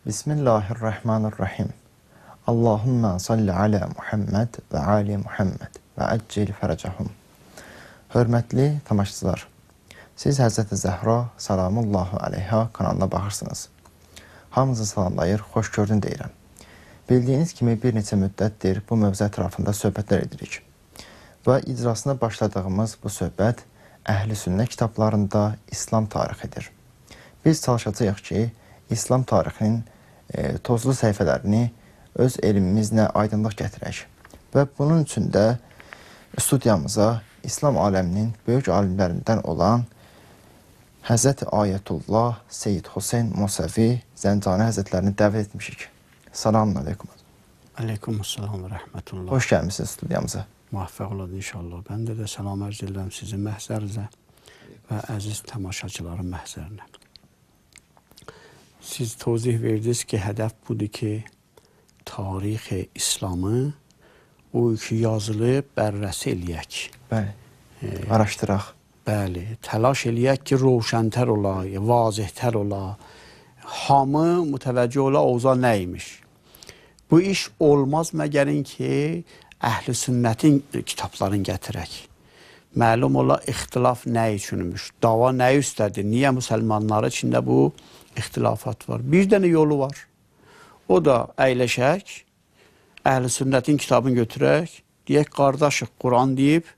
Bismillahirrahmanirrahim. Allahümme salli ala Muhammed və ali Muhammed və əccil fərəcəhum. Hörmətli tamaşaçılar, siz Həzrəti Zəhra salamullahu aleyha kanalına baxırsınız. Hamınızı salamlayır, xoş gördün deyirəm. Bildiyiniz kimi bir neçə müddətdir bu mövzu ətrafında söhbətlər edirik. Və icrasına başladığımız bu söhbət Əhl-i Sünnə kitablarında İslam tarixidir. Biz çalışacağıq ki, İslam tarixinin tozlu səhifələrini öz elmimizlə aydınlıq gətirək. Və bunun üçün də studiyamıza İslam aləminin böyük alimlərindən olan Həzrəti Ayətullah Seyyid Hüseyn Musəvi Zəncani Həzrətlərini dəvət etmişik. Selamun aleykum. Aleykümselam və rəhmətullah. Hoş gəlmişsiniz studiyamıza. Muvaffaq olun inşallah. Ben de salam arz edirəm sizin məhzərinizə və əziz tamaşaçıların məhzərinə. Siz tozih verdiniz ki, hədəf budur ki, tarixi İslamı o ki yazılıb bərrəsi eləyək. Bəli, araşdıraq. Bəli, təlaş eləyək ki, roşəntər ola, vazihətər ola, hamı mütəvəccüh ola, oza nəymiş. Bu iş olmaz məgərin ki, Əhl-i Sünnətin kitablarını gətirək. Məlum ola, ixtilaf nə üçünmüş, dava nə üstədir, niyə müsəlmanları içində bu ixtilafat var. Bir dənə yolu var. O da əyləşək, Əhl-i Sünnətin kitabını götürək, deyək, qardaşıq, Quran deyib,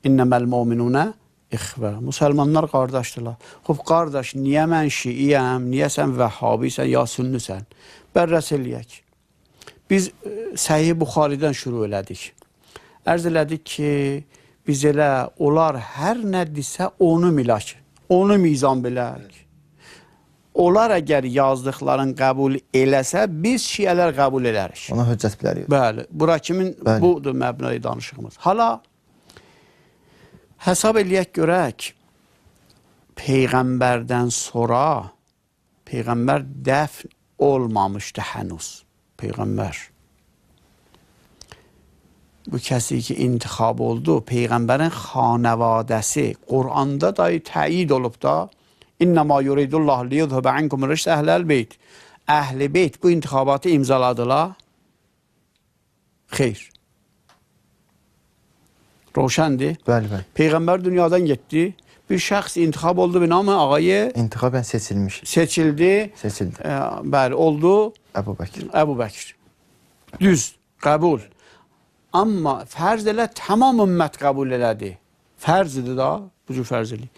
İnnəməl mu'minunə ixvə. Müsəlmanlar qardaşdırlar. Xob, qardaş, niyə mən şiiyəm, niyə sən vəhhabisən, ya sünnüsən? Bərrəs eləyək. Biz Səhih Buxaridən şuru elədik. Ərz elədik ki, biz elə olar hər nə desə onu milək, onu mizan bilək. Onlar əgər yazdıqların qəbul eləsə, biz şiələr qəbul edərik. Ona hüccət bilərik. Bəli, bura kimin budur məbnəyi danışığımız. Hala, hesab eləyək görək, Peyğəmbərdən sonra, Peyğəmbər dəfn olmamışdı hənuz. Peyğəmbər. Bu kəsi ki, intixab oldu, Peyğəmbərin xanəvadəsi, Quranda da təyid olub da, İnnəmə yuridullah liyudhubə ankum rişd əhləl beyt. Əhl-i beyt bu intixabatı imzaladılar. Xeyr. Roşəndir. Bəli, bəli. Peyğəmbər dünyadan getdi. Bir şəxs intixab oldu binamı ağayı. İntixabən seçilmiş. Seçildi. Seçildi. Bəli, oldu. Əbu Bəkir. Əbu Bəkir. Düz, qəbul. Amma fərz elə tamam ümmət qəbul elədi. Fərzidir da, bu cür fərz eləyik.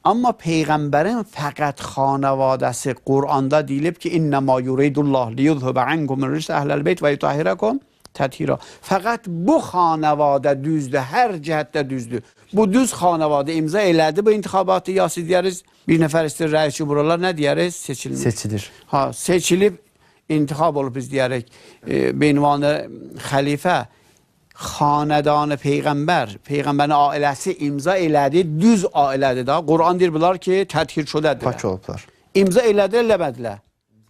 Amma Peyğəmbərin fəqət xanəvadəsi Quranda deyilib ki, İnnəmə yuridullah liyudhubə ankum rişd əhləl beyt və yutahhirəkum təthira. Fəqət bu xanəvadə düzdür, hər cəhətdə düzdür. Bu düz xanəvadə imza elədi bu intixabatı, ya siz deyəriz, bir nəfər istir rəisi buralar, nə deyəriz? Seçilmir. Seçilir. Ha, seçilib, intixab olub biz deyərək, beynivanı xəlifə, xanədanı Peyğəmbər, Peyğəmbərin ailəsi imza elədi, düz ailədir da. Quran deyir bunlar ki, təthir şudədir. Pak olublar. İmza elədi, eləmədilər.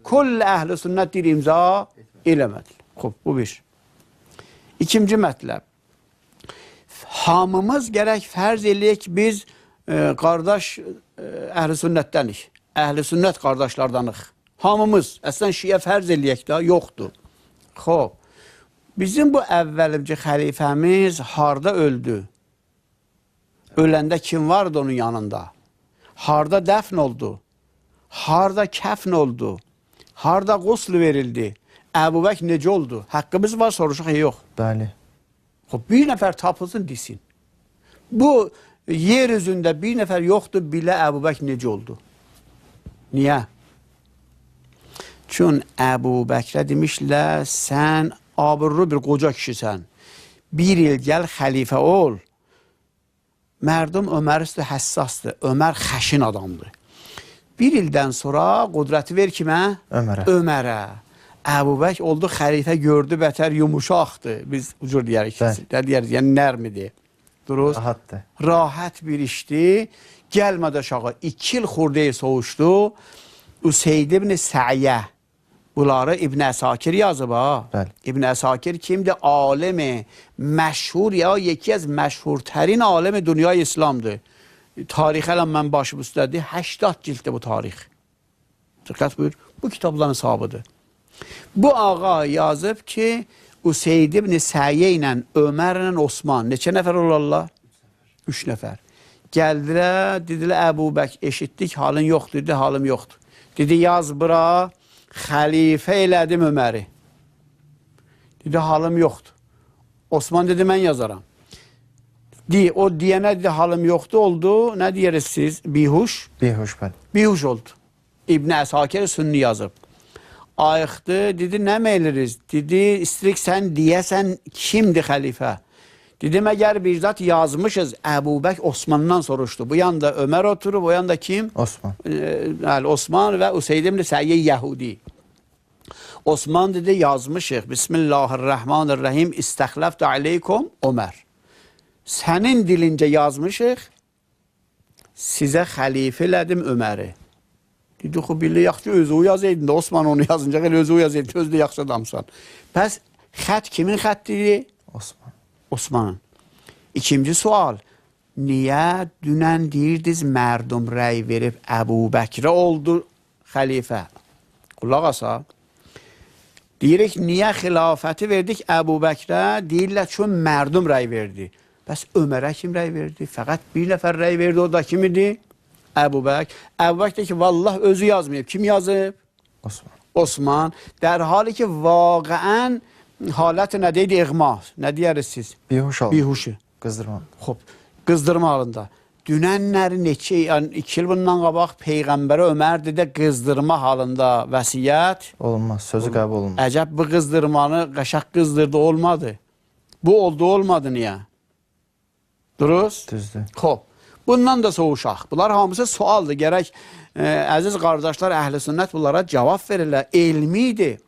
Kull əhl-i sünnət deyir, imza eləmədilər. Xob, bu bir. İkinci mətləb. Hamımız gərək fərz eləyək biz qardaş əhl-i sünnətdənik. Əhl-i sünnət qardaşlardanıq. Hamımız, əslən şiə fərz eləyək da, yoxdur. Xob. Bizim bu əvvəlimci xəlifəmiz harda öldü? Öləndə kim vardı onun yanında? Harda dəfn oldu? Harda kəfn oldu? Harda qusl verildi? Əbu Bəkr necə oldu? Haqqımız var, soruşaq, yox. Bəli. Xob, bir nəfər tapılsın, desin. Bu yer üzündə bir nəfər yoxdur, bilə Əbu Bəkr necə oldu? Niyə? Çün Əbu Bəkrə demişlər, sən abırlı bir qoca kişisən. Bir il gəl xəlifə ol. Mərdum Ömər üstü həssasdır. Ömər xəşin adamdır. Bir ildən sonra qudrəti ver kimə? Ömərə. Ömərə. Əbu Bəkr oldu xəlifə, gördü bətər yumuşaqdır. Biz ucur deyərik. Deyərik, yəni nərmidir. Duruz. Rahatdır. Rahat bir işdir. Gəlmədə aşağı 2 il xurdeyi soğuşdu. Üseyd ibn Sə'yə. Bunları İbn Əsakir yazıb ha. Bəli. İbn Əsakir kimdir? Alemi məşhur ya yeki az məşhurtərin alemi dünyayı İslamdır. Tarix eləm mən başım üstədir. 80 cilddir bu tarix. Diqqət buyur. Bu kitabların sahibidir. Bu ağa yazıb ki, Useyd ibn Səyyə ilə Ömərlə Osman neçə nəfər olarlar? 3 nəfər. Gəldilər, dedilər Əbu Bək eşitdik, halın yoxdur, dedi, halım yoxdur. Dedi, yaz bura, xəlifə elədim Öməri. Dedi, halım yoxdur. Osman dedi, mən yazaram. O deyənə dedi, halım yoxdur, oldu. Nə deyirsiniz siz? Bihuş? Bihuş, bəli. Bihuş oldu. İbn Əsakir Sünni yazıb. Ayıqdı, dedi, nə meyliriz? Dedi, istirik sən deyəsən, kimdir xəlifə? Dedi, məgər bir zat yazmışız, Əbu Bək Osmandan soruşdu. Bu yanda Ömər oturub, o yanda kim? Osman. Osman və Useyd ibn Səyyə Yəhudi. Osman dedi, yazmışıq. Bismillahirrahmanirrahim. İstəxləfdə aleykum Ömər. Sənin dilincə yazmışıq, sizə xəlifə elədim Öməri. Dedi, xub, billi yaxşı, özü o yazaydın da, Osman onu yazınca, özü o yazaydın, özü də yaxşı adamsan. Bəs xət kimin xəttidir? Osman. Osmanın. İkinci sual, niyə dünən deyirdiniz, mərdum rəy verib Əbu Bəkrə oldu xəlifə? Qulaq asa. Deyirik, niyə xilafəti verdik Əbu Bəkrə? Deyirlər, çünki mərdum rəy verdi. Bəs Ömərə kim rəy verdi? Fəqət bir nəfər rəy verdi, o da kim idi? Əbu Bək. Əbu Bək deyir ki, vallah özü yazmayıb. Kim yazıb? Osman. Osman. Dər hali ki, vaqəən halət nə deydi? İğma. Nə deyəriz siz? Bihuş oldu. Bihuşu. Qızdırma. Xob, qızdırma halında. Dünənləri neçə, yəni 2 il bundan qabaq Peyğəmbərə Ömər dedə qızdırma halında vəsiyyət Olmaz, sözü qəbul olunmaz. Əcəb bu qızdırmanı qəşəq qızdırdı, olmadı. Bu oldu, olmadı niyə? Duruz? Düzdür. Xob, bundan da soğuşaq. Bunlar hamısı sualdır. Gərək əziz qardaşlar, əhl-i sünnət bunlara cavab verirlər. Elmidir.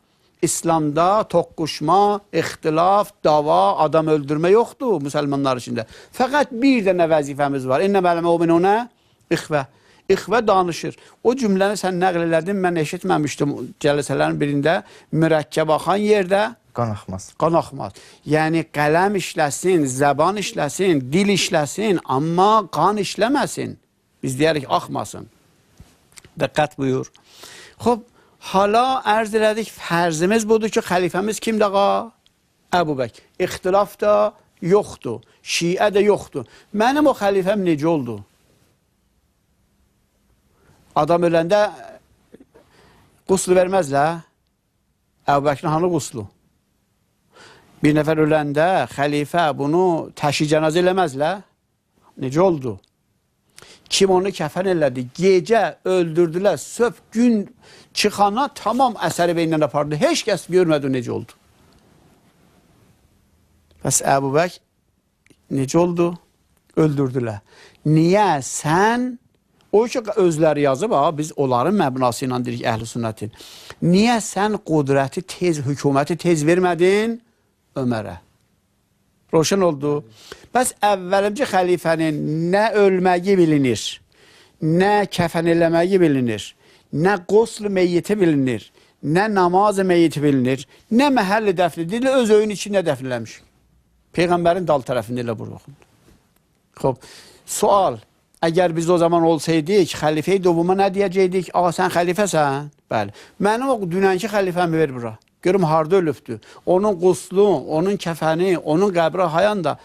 İslamda toqquşma, ixtilaf, dava, adam öldürmə yoxdur müsəlmanlar içində. Fəqət bir dənə vəzifəmiz var. İnnə məl müminunə ixvə. İxvə danışır. O cümləni sən nəql elədin, mən eşitməmişdim cəlsələrin birində. Mürəkkəb axan yerdə qan axmaz. Qan axmaz. Yəni qələm işləsin, zəban işləsin, dil işləsin, amma qan işləməsin. Biz deyərik, axmasın. Diqqət buyur. Xob, hala ərz elədik, fərzimiz budur ki, xəlifəmiz kimdir ağa? Əbu Bək. İxtilaf da yoxdur, şiə də yoxdur. Mənim o xəlifəm necə oldu? Adam öləndə quslu verməzlər. Əbu Bəkrin hanı quslu? Bir nəfər öləndə xəlifə bunu təşi cənazə eləməzlər. Necə oldu? Kim onu kəfən elədi? Gecə öldürdülər, söp gün çıxana tamam əsəri beyindən apardı. Heç kəs görmədi necə oldu. Bəs Əbu Bək necə oldu? Öldürdülər. Niyə sən, o ki özləri yazıb, biz onların məbnası ilə dedik əhl-i sünnətin. Niyə sən qudrəti tez, hökuməti tez vermədin Ömərə? Roşan oldu. Bəs əvvəlimci xəlifənin nə ölməyi bilinir, nə kəfən eləməyi bilinir, nə qoslu meyyiti bilinir, nə namazı meyyiti bilinir, nə məhəlli dəfni. Dili öz öyün içində dəfniləmiş. Peyğəmbərin dal tərəfində elə buruxun. Xob, sual. Əgər biz o zaman olsaydik, xəlifəyi doğuma nə deyəcəkdik? Ağa, sən xəlifəsən? Bəli. Mənim o dünənki xəlifəmi ver bura. Görüm, harada ölübdür. Onun quslu, onun kəfəni, onun qəbri hayanda.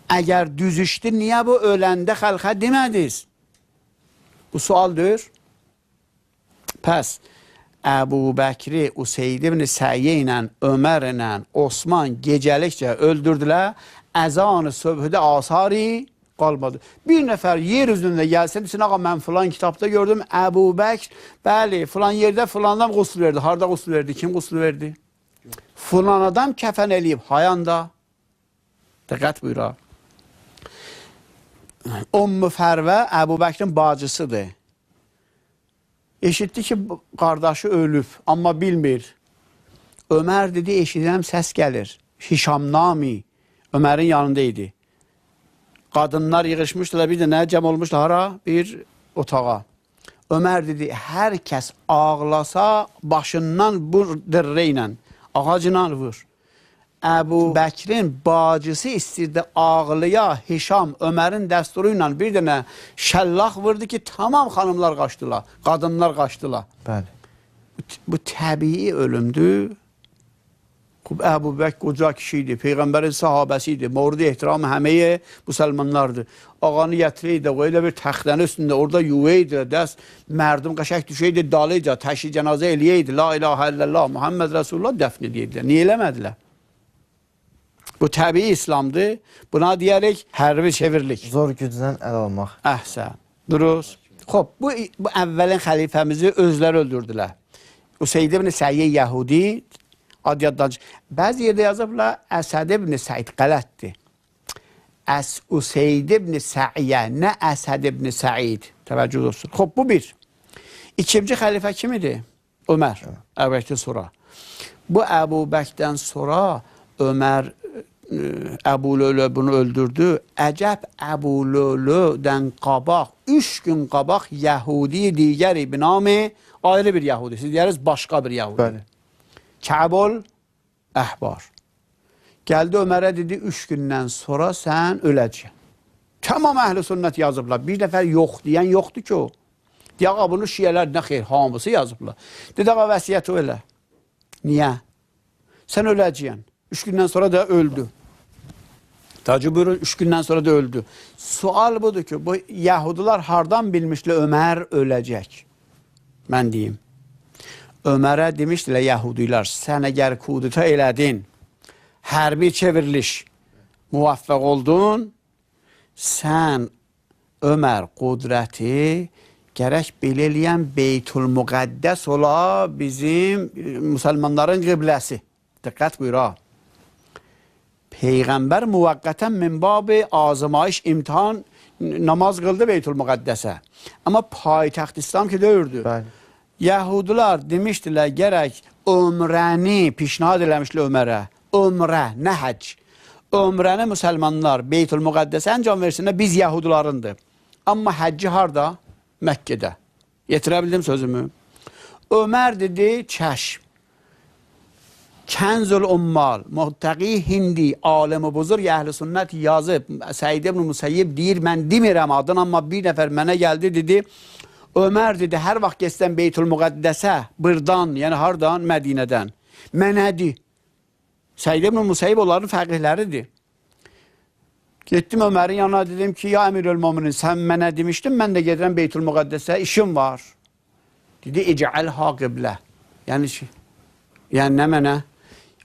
Əgər düz işdir, niyə bu öləndə xəlqə demədiniz? Bu sualdır. Pəs, Əbu Bəkri, Useyd ibn Səyyə ilə, Ömər ilə, Osman gecəlikcə öldürdülər. Əzan-ı söbhüdə asari qalmadı. Bir nəfər yer üzündə gəlsin, desin, ağa, mən filan kitabda gördüm, Əbu Bəkr, bəli, filan yerdə filan adam quslu verdi. Harada quslu verdi? Kim quslu verdi? Filan adam kəfən eləyib. Hayanda. Diqqət buyura. Ümmü Fərvə Əbu Bəkrin bacısıdır. Eşitdi ki, qardaşı ölüb, amma bilmir. Ömər dedi, eşidirəm, səs gəlir. Hişamnami Ömərin yanında idi. Qadınlar yığışmışdılar, bir də nə cəm olmuşdu, hara? Bir otağa. Ömər dedi, hər kəs ağlasa başından bu dırrə ilə, ağacla vur. Əbu Bəkrin bacısı istirdi ağlıya, Hişam Ömərin dəsturu ilə bir dənə şəllaq vurdu ki, tamam xanımlar qaçdılar, qadınlar qaçdılar. Bəli. Bu təbii ölümdür. Əbu Bəkr qoca kişiydi, Peyğəmbərin sahabəsiydi, mövrid ehtiramı həməyə müsəlmanlardır. Ağanı gətirəydi, elə bir təxtənin üstündə, orada yuvəydi, dəst mərdum qəşək düşəydi, dalıca, təşri cənazə eləyəydi, la ilahə illallah, Muhammed Rasulullah dəfn edəydi. Niyə eləmədilər? Bu təbii İslamdır. Buna deyərək hərbi çevirlik. Zor gücdən əl almaq. Əhsən. Duruz. Xoş, bu əvvəlin xəlifəmizi özləri öldürdülər. Useyd ibn Səyyə Yəhudi adiyatdan. Bəzi yerdə yazıblar Əsəd ibn Səid qələtdir. Useyd ibn Səyyə, nə Əsəd ibn Səid. Təvəccüh olsun. Xoş, bu bir. İkinci xəlifə kim idi? Ömər. Əbu Bəkirdən sonra. Bu Əbu Bəkirdən sonra Ömər Əbu Lölö bunu öldürdü. Əcəb Əbu Lölödən qabaq, 3 gün qabaq Yəhudi digəri binamı ayrı bir Yəhudi. Siz deyəriz başqa bir Yəhudi. Bəli. Kəbul Əhbar. Gəldi Ömərə dedi, 3 gündən sonra sən öləcəksən. Tamam əhl-i sünnət yazıblar. Bir nəfər yox deyən yoxdur ki o. Deyək, bunu şiyələr nə xeyr, hamısı yazıblar. Dedi, ağa vəsiyyəti ölə. Niyə? Sən öləcəksən. 3 gündən sonra da öldü. Tacı buyurun, 3 gündən sonra da öldü. Sual budur ki, bu Yahudiler hardan bilmişlər Ömər öləcək? Mən deyim. Ömərə demişdilər Yahudilər, sən əgər kudeta elədin, hərbi çevriliş muvaffaq oldun, sən Ömər qudrəti gərək belə eləyən Beytul Müqəddəs ola bizim müsəlmanların qibləsi. Diqqət buyur ha. Peyğəmbər müvəqqətən min babı azımayış, imtihan namaz qıldı Beytul Müqəddəsə. Amma paytaxt İslam ki döyürdü. Bəli. Yahudiler demişdilər gərək ömrəni pişnahad eləmişlər Ömərə. Ömrə, nə həcc. Ömrəni müsəlmanlar Beytul Müqəddəsə əncam versinlər, biz Yahudilarındır. Amma həcci harda? Məkkədə. Yetirə bildim sözümü. Ömər dedi, çəşm. Kənzül Ummal, Muttəqi Hindi, alim-i buzurg əhl-i sünnət yazıb. Səid ibn Musayyib deyir, mən demirəm adın, amma bir nəfər mənə gəldi, dedi, Ömər dedi, hər vaxt geçsən Beytul Müqəddəsə, Bırdan, yəni hardan? Mədinədən. Mənədi. Səid ibn Musayyib onların fəqihləridir. Getdim Ömərin yanına, dedim ki, ya Əmirül-Müminin, sən mənə demişdin, mən də gedirəm Beytul Müqəddəsə, işim var. Dedi, ic'əlha qiblə. Yəni nə mənə?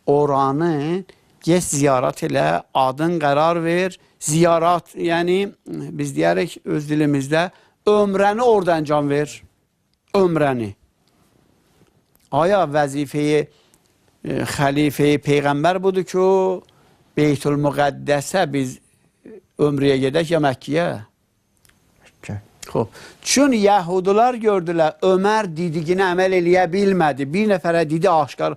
Oranı get ziyarat elə, adın qərar ver, ziyarat, yəni biz deyərək öz dilimizdə, ömrəni oradan can ver. Ömrəni. Aya vəzifəyi xəlifəyi Peyğəmbər budur ki, Beytul Müqəddəsə biz ömrəyə gedək ya Məkkiyə? Məkkə. Xoş. Çün Yahudiler gördülər, Ömər dediyinə əməl eləyə bilmədi. Bir nəfərə dedi aşkar,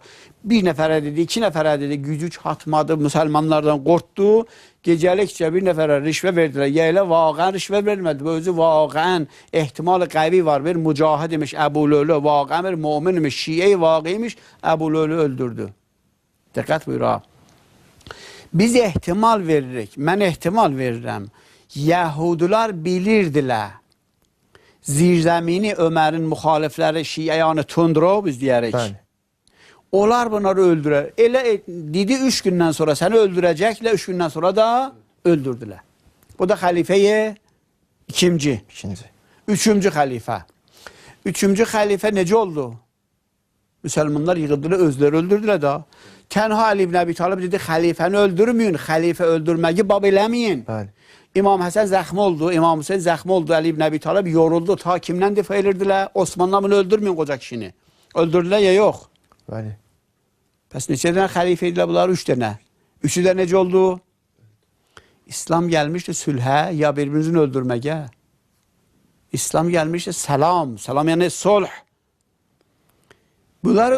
bir nəfərə dedi, 2 nəfərə dedi, gücü çatmadı, müsəlmanlardan qorxdu. Gecəlikcə bir nəfərə rişvə verdilər. Ya elə vaqən rişvə vermədi. Bu özü vaqən ehtimal qəvi var. Bir mücahid imiş Əbu Lölö, vaqən bir mümin imiş, şiə-i vaqi imiş, Əbu Lölö öldürdü. Diqqət buyur ha. Biz ehtimal veririk. Mən ehtimal verirəm. Yahudiler bilirdilər. Zirzəmini Ömərin müxalifləri şiəyanı tundro biz deyərik. Bəli. Onlar bunları öldürər. Elə dedi 3 gündən sonra səni öldürəcəklər, 3 gündən sonra da öldürdülər. Bu da xəlifəyə ikinci. Üçüncü xəlifə. Üçüncü xəlifə necə oldu? Müsəlmanlar yığıldılar, özləri öldürdülər da. Tənha Ali ibn Əbi Talib dedi, xəlifəni öldürməyin, xəlifə öldürməyi bab eləməyin. Bəli. İmam Həsən zəxmi oldu, İmam Hüseyin zəxmi oldu, Ali ibn Əbi Talib yoruldu. Ta kimdən difa edirdilər? Osmanlılar bunu öldürməyin qoca kişini. Öldürdülər ya yox? Bəli. Pəs neçə dənə xəlifə idilər bunlar? 3 dənə. Üçü də necə oldu? İslam gəlmişdi sülhə ya birbirinizin öldürməyə. İslam gəlmişdi salam. Salam yəni sulh. Bunları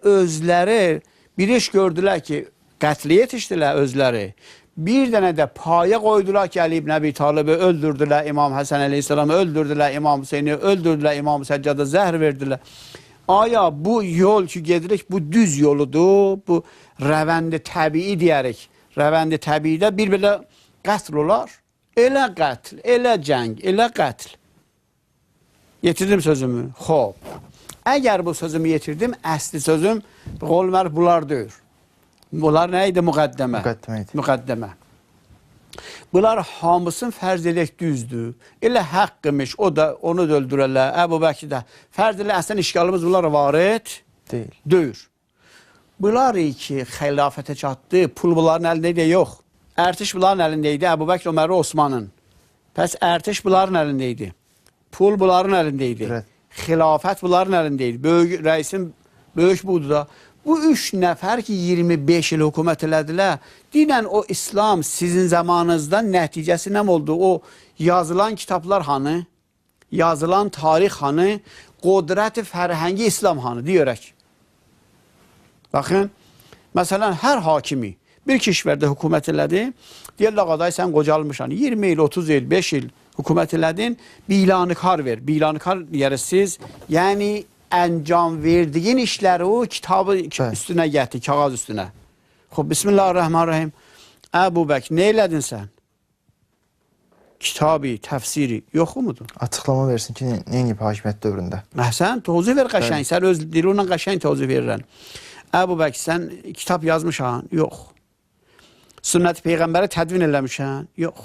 özləri bir iş gördülər ki, qətli yetişdilər özləri. Bir dənə də paya qoydular ki, Ali ibn Əbi Talib'i öldürdülər, İmam Həsən əleyhisselamı öldürdülər, İmam Hüseyni öldürdülər, İmam Səccada zəhr verdilər. Aya bu yol ki gedirik, bu düz yoludur, bu rəvəndi təbii deyərik. Rəvəndi təbiidə bir belə qətl olar. Elə qətl, elə cəng, elə qətl. Yetirdim sözümü. Xoş. Əgər bu sözümü yetirdim, əsli sözüm qolmər bunlar deyil. Bunlar nə idi? Müqəddəmə. Müqəddəmə idi. Müqəddəmə. Bunlar hamısını fərz edək düzdür. Elə haqq imiş, o da onu da öldürərlər. Əbu Bəkir də fərz elə əslən işgalımız bunlara varid deyil. Bunlar ki, xilafətə çatdı, pul bunların əlində idi, yox. Ərtiş bunların əlində idi, Əbu Bəkir, Ömər, Osmanın. Pəs ərtiş bunların əlində idi. Pul bunların əlində idi. Evet. Xilafət bunların əlində idi. Böyük rəisin böyük budur da. Bu 3 nəfər ki 25 il hökumət elədilər. Dinən o İslam sizin zamanınızda nəticəsi nə oldu? O yazılan kitablar hanı? Yazılan tarix hanı? Qudrət-i fərhəngi İslam hanı? Deyərək. Baxın, məsələn, hər hakimi bir kişvərdə hökumət elədi. Deyirlər, qaday, sən qocalmışsan. 20 il, 30 il, 5 il hökumət elədin. Bilanıkar ver. Bilanıkar deyərəsiz. Yəni, əncam verdiyin işləri o kitabı üstünə gətir, kağız üstünə. Xob, Bismillahirrahmanirrahim. Əbu Bəkir, nə elədin sən? Kitabı, təfsiri yox mudur? Açıqlama versin ki, neyini hakimiyyət dövründə? Sən tozu ver qəşəng, sən öz dilinlə qəşəng tozu verirən. Əbu Bəkir, sən kitab yazmışsan? Yox. Sünnət Peyğəmbəri tədvin eləmişsən? Yox.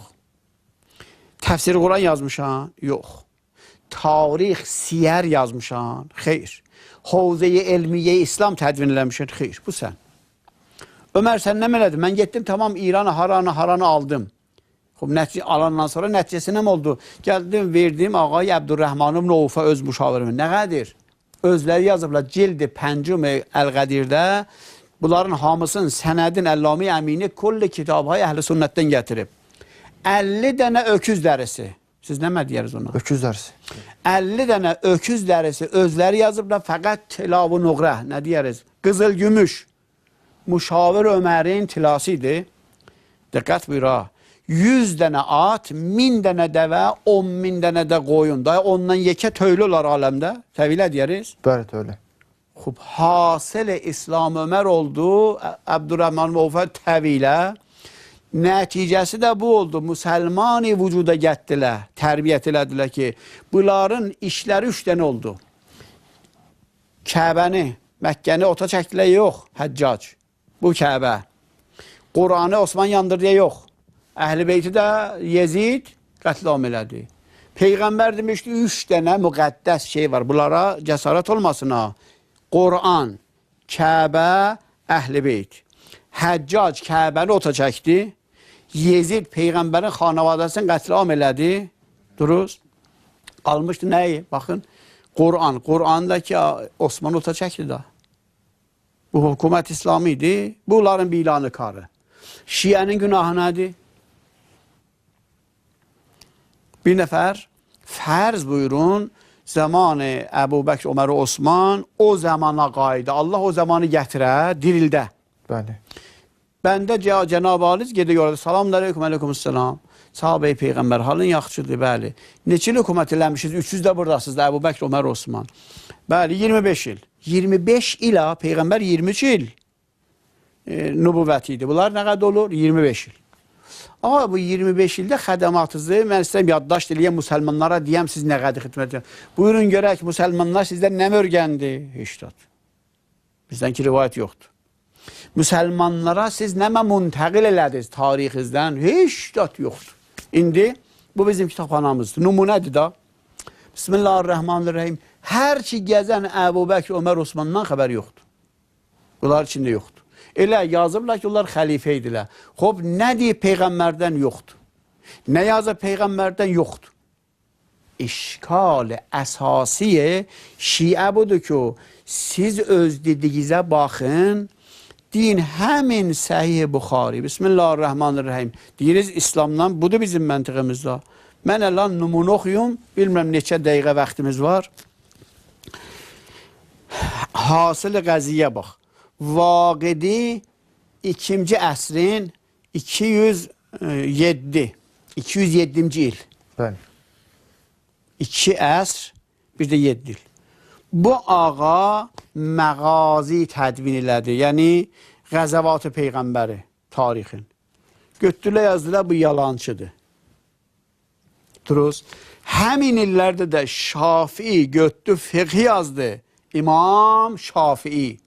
Təfsir Quran yazmışsan? Yox. Tarix, siyər yazmışsan? Xeyr. Havzə-i elmiyyə İslam tədvin eləmişsən? Xeyr. Bu sən. Ömər, sən nə elədin? Mən getdim, tamam, İranı, haranı aldım. Xob, alandan sonra nəticəsi nə oldu? Gəldim, verdim ağay Əbdurrəhman ibn Avfa öz müşavirimi. Nə qədir? Özləri yazıblar, cildi Pəncüm Əl-Qədirdə bunların hamısının sənədin Əlləmi Əmini kulli kitabı əhl-i sünnətdən gətirib. 50 dənə öküz dərisi. Siz nə deyəriz ona? Öküz dərisi. 50 dənə öküz dərisi özləri yazıblar, fəqət tilavı nöqrə. Nə deyəriz? Qızıl gümüş. Müşavir Ömərin tilası idi. Diqqət buyura. 100 dənə at, 1000 dənə dəvə, 10.000 dənə də qoyun. Da ondan yekə töylü olar aləmdə. Təvilə deyəriz? Bəli, öyle. Xub, hasil İslam Ömər oldu. Əbdurrahman Avfa təvilə. Nəticəsi də bu oldu. Müsəlmani vücuda gətdilər, tərbiyyət elədilər ki, bunların işləri 3 dənə oldu. Kəbəni, Məkkəni ota çəkdilər, yox, Həccac. Bu Kəbə. Quranı Osman yandırdıya, yox. Əhl-i Beyti də Yezid qətlam elədi. Peyğəmbər demişdi, 3 dənə müqəddəs şey var. Bunlara cəsarət olmasın ha. Quran, Kəbə, Əhl-i Beyt. Həccac Kəbəni ota çəkdi. Yezid Peyğəmbərin xanavadəsini qətlam elədi. Duruz. Almışdı nəyi? Baxın. Quran. Qurandakı Osman ota çəkdi da. Bu hökumət İslami idi. Bunların bilanı karı. Şiənin günahı nədir? Bir nəfər fərz buyurun, zamanı Əbu Bəkr, Ömər, Osman o zamana qaydı. Allah o zamanı gətirə, dirildə. Bəli. Bəndə Cənab-ı Aliz gedə görədə. Salamünaleyküm, aleykümselam. Sahabe-i Peyğəmbər, halın yaxşıdır, bəli. Neçə il hökumət eləmişiz? 300 də buradasınız da, Əbu Bəkr, Ömər, Osman. Bəli, 25 il. 25 ilə Peyğəmbər 23 il nübüvvət idi. Bunlar nə qədər olur? 25 il. Ama bu 25 ildə xədəmatınızı mən istəyəm yaddaş diləyəm müsəlmanlara, deyəm siz nə qədər xidmət edin. Buyurun görək, müsəlmanlar sizdən nə mörgəndi? Heç dad. Bizdən ki, rivayət yoxdur. Müsəlmanlara siz nəmə müntəqil elədiniz tarixinizdən? Heç dad yoxdur. İndi bu bizim kitabxanamızdır. Numunədir da. Bismillahirrahmanirrahim. Hər ki gəzən Əbu Bəkr, Ömər, Osmandan xəbər yoxdur. Bunlar içində yoxdur. Elə yazıblar ki, onlar xəlifə idilər. Xob, nə deyib Peyğəmbərdən yoxdur? Nə yazıb Peyğəmbərdən yoxdur? İşkal əsasiyə şiə budur ki, siz öz dediyinizə baxın, deyin həmin Səhih Buxari, Bismillahirrahmanirrahim, deyiriz İslamdan, budur bizim məntiqimizdə. Mən əlan numun oxuyum, bilmirəm neçə dəqiqə vaxtimiz var. Hasıl qəziyyə bax. Vaqidi 2-ci əsrin 207-ci il. Bəli. 2 əsr, bir də 7 il. Bu ağa məğazi tədvin elədi. Yəni, Qəzəvat-ı Peyğəmbəri tarixin. Götdülə yazdılar, bu yalancıdır. Duruz. Həmin illərdə də Şafii götdü, fiqh yazdı. İmam Şafii.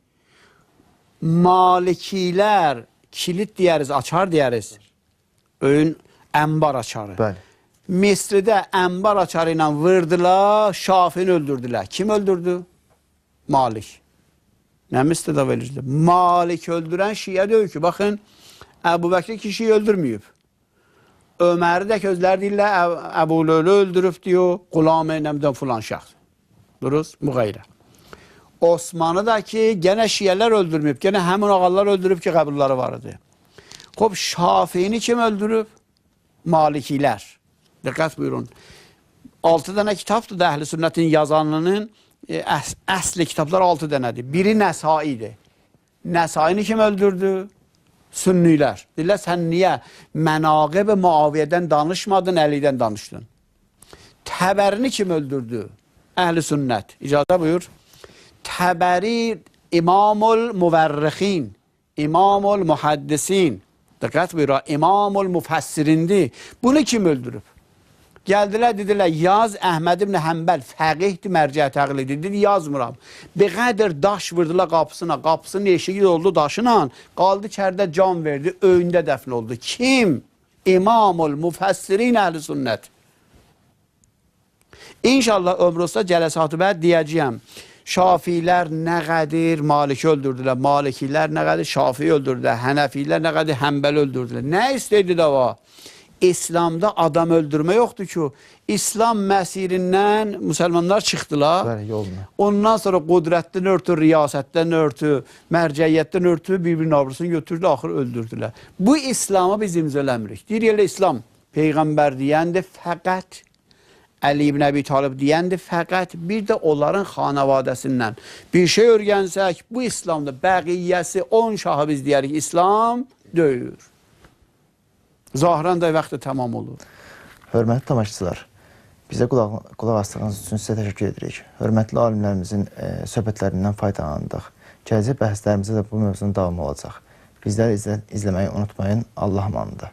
Malikilər kilit deyəriz, açar deyəriz. Öyün ənbar açarı. Bəli. Misridə ənbar açarı ilə vurdular, Şafini öldürdülər. Kim öldürdü? Malik. Nə misridə verirdi? Malik öldürən şiə deyil ki, baxın, Əbu Bəkri kişiyi öldürməyib. Öməri də közlər deyirlər, Əbu Lölü öldürüb diyor, Qulam-ı Nəmdən filan şəxs. Duruz, müğeyrə. Osmanı da ki, gene şiələr öldürməyib, gene həmin ağallar öldürüb ki, qəbulları var idi. Xob, Şafini kim öldürüb? Malikilər. Diqqət buyurun. 6 dənə kitabdır da Əhl-i Sünnətin yazanının əsli kitablar 6 dənədir. Biri Nəsaidir. Nəsaini kim öldürdü? Sünnilər. Deyirlər, sən niyə Mənaqib-i Muaviyyədən danışmadın, Əlidən danışdın? Təbərini kim öldürdü? Əhl-i Sünnət. İcazə buyur. Təbəri İmamul Muverrixin, İmamul Muhaddisin. Diqqət buyur, İmamul Mufassirindir. Bunu kim öldürüb? Gəldilər, dedilər, yaz Əhməd ibn Həmbəl fəqihdir, mərcə təqlidir. Dedi, yazmıram. Bir qədər daş vurdular qapısına, qapısının eşiği oldu daşına, qaldı içəridə can verdi, öyündə dəfn oldu. Kim? İmamul Mufassirin Əhl-i Sünnət. İnşallah ömrüzdə cələsatı bəd deyəcəyəm. Şafilər nə qədir Maliki öldürdülər, Malikilər nə qədir Şafii öldürdülər, Hənəfilər nə qədir Həmbəli öldürdülər. Nə istəyirdi də var? İslamda adam öldürmə yoxdur ki, İslam məsirindən müsəlmanlar çıxdılar. Bəli, yoluna. Ondan sonra qudrətdən örtü, riyasətdən örtü, mərcəiyyətdən örtü, bir-birinin avrusunu götürdü, axır öldürdülər. Bu İslamı biz imzələmirik. Deyir, elə İslam Peyğəmbər deyəndi fəqət, Əli ibn Əbi Talib deyəndi fəqət, bir də onların xanavadəsindən bir şey örgənsək, bu İslamda bəqiyyəsi 10 şahı biz deyərik, İslam döyür. Zahirən də vaxtı tamam olur. Hörmətli tamaşaçılar, bizə qulaq asdığınız üçün sizə təşəkkür edirik. Hörmətli alimlərimizin söhbətlərindən faydalandıq. Gələcək bəhslərimizdə də bu mövzunun davamı olacaq. Bizləri izləməyi unutmayın. Allah amanında.